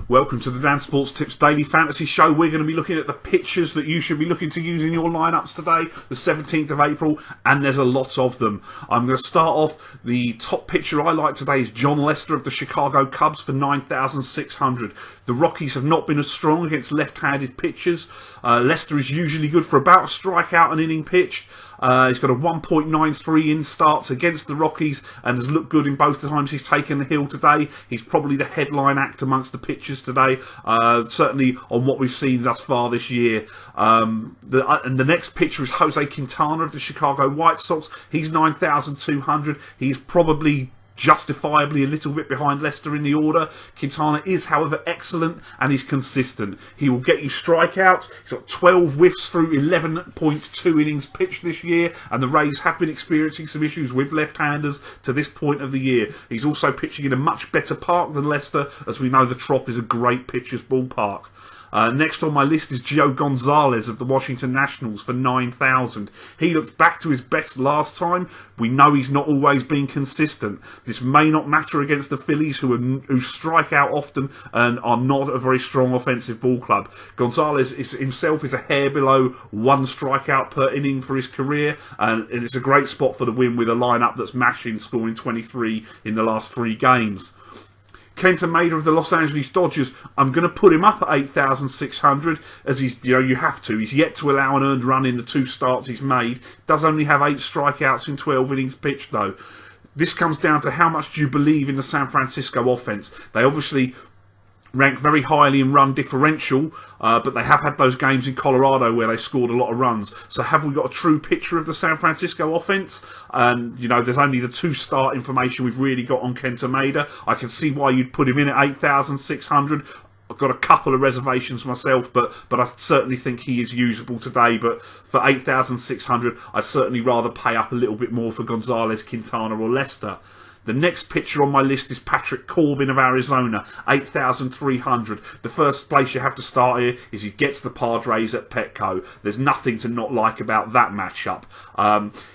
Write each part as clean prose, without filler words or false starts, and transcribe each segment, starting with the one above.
Welcome to the Dan Sports Tips Daily Fantasy Show. We're going to be looking at the pitchers that you should be looking to use in your lineups today, the 17th of April, and there's a lot of them. I'm going to start off. The top pitcher I like today is Jon Lester of the Chicago Cubs for 9,600. The Rockies have not been as strong against left-handed pitchers. Lester is usually good for about a strikeout an inning pitched. He's got a 1.93 in starts against the Rockies and has looked good in both the times he's taken the hill today. He's probably the headline act amongst the pitchers today, certainly on what we've seen thus far this year. And the next pitcher is Jose Quintana of the Chicago White Sox. He's 9,200. He's probably justifiably a little bit behind Lester in the order. Quintana is, however, excellent and he's consistent. He will get you strikeouts. He's got 12 whiffs through 11.2 innings pitched this year, and the Rays have been experiencing some issues with left-handers to this point of the year. He's also pitching in a much better park than Lester, as we know the Trop is a great pitcher's ballpark. Next on my list is Gio Gonzalez of the Washington Nationals for 9,000. He looked back to his best last time. We know he's not always been consistent. This may not matter against the Phillies, who strike out often and are not a very strong offensive ball club. Gonzalez himself is a hair below one strikeout per inning for his career, and it's a great spot for the win with a lineup that's mashing, scoring 23 in the last 3 games. Kenta Maeda of the Los Angeles Dodgers, I'm going to put him up at 8,600 as he's, you have to. He's yet to allow an earned run in the 2 starts he's made. Does only have 8 strikeouts in 12 innings pitched though. This comes down to how much do you believe in the San Francisco offense. They obviously rank very highly in run differential, but they have had those games in Colorado where they scored a lot of runs. So have we got a true picture of the San Francisco offense? And, there's only the 2-start information we've really got on Kenta Maeda. I can see why you'd put him in at 8,600. I've got a couple of reservations myself, but I certainly think he is usable today. But for 8,600, I'd certainly rather pay up a little bit more for Gonzalez, Quintana or Lester. The next pitcher on my list is Patrick Corbin of Arizona, 8,300. The first place you have to start here is he gets the Padres at Petco. There's nothing to not like about that matchup.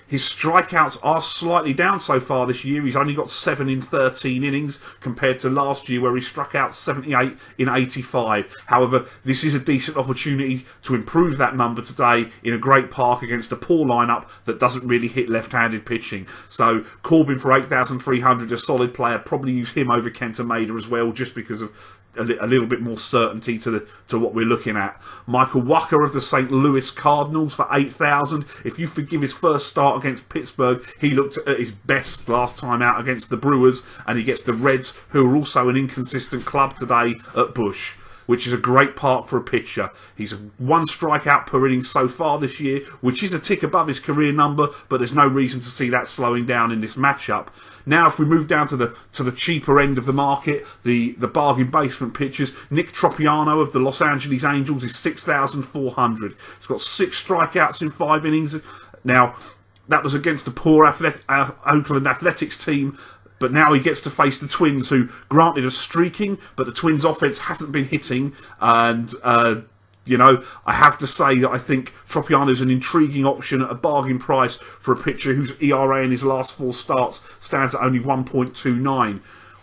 His strikeouts are slightly down so far this year. He's only got 7 in 13 innings compared to last year where he struck out 78 in 85. However, this is a decent opportunity to improve that number today in a great park against a poor lineup that doesn't really hit left-handed pitching. So Corbin for 8,300. A solid player. Probably use him over Kenta Maeda as well, just because of a little bit more certainty to what we're looking at. Michael Wacha of the St. Louis Cardinals for 8,000. If you forgive his first start against Pittsburgh, he looked at his best last time out against the Brewers, and he gets the Reds, who are also an inconsistent club today, at Busch, which is a great park for a pitcher. He's 1 strikeout per inning so far this year, which is a tick above his career number, but there's no reason to see that slowing down in this matchup. Now, if we move down to the cheaper end of the market, the bargain basement pitchers, Nick Tropeano of the Los Angeles Angels is 6,400. He's got 6 strikeouts in 5 innings. Now, that was against a poor Oakland Athletics team. But now he gets to face the Twins, who, granted, are streaking, but the Twins' offense hasn't been hitting. And, I have to say that I think Tropeano is an intriguing option at a bargain price for a pitcher whose ERA in his last 4 starts stands at only 1.29.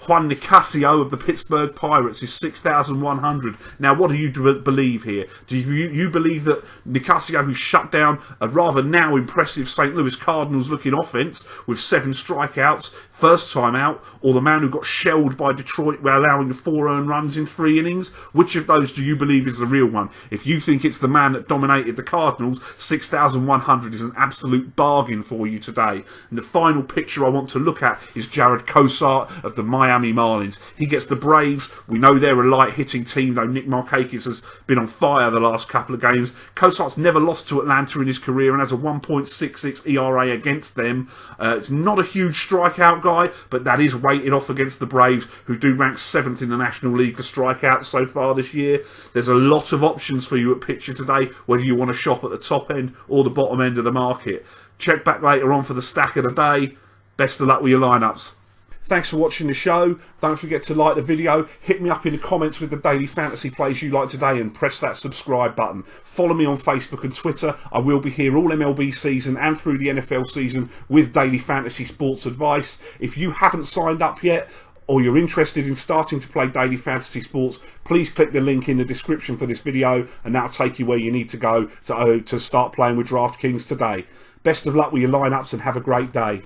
Juan Nicasio of the Pittsburgh Pirates is 6,100. Now, what do you believe here? Do you believe that Nicasio, who shut down a rather now impressive St. Louis Cardinals-looking offense with 7 strikeouts, first time out, or the man who got shelled by Detroit by allowing 4 earned runs in 3 innings? Which of those do you believe is the real one? If you think it's the man that dominated the Cardinals, 6,100 is an absolute bargain for you today. And the final picture I want to look at is Jared Cosart of the Miami Marlins. He gets the Braves. We know they're a light-hitting team, though Nick Markakis has been on fire the last couple of games. Cosart's never lost to Atlanta in his career and has a 1.66 ERA against them. It's not a huge strikeout guy, but that is weighted off against the Braves, who do rank 7th in the National League for strikeouts so far this year. There's a lot of options for you at pitcher today, whether you want to shop at the top end or the bottom end of the market. Check back later on for the stack of the day. Best of luck with your lineups. Thanks for watching the show. Don't forget to like the video, hit me up in the comments with the daily fantasy plays you like today, and press that subscribe button. Follow me on Facebook and Twitter. I will be here all MLB season and through the NFL season with daily fantasy sports advice. If you haven't signed up yet, or you're interested in starting to play daily fantasy sports, please click the link in the description for this video, and that'll take you where you need to go to start playing with DraftKings today. Best of luck with your lineups and have a great day.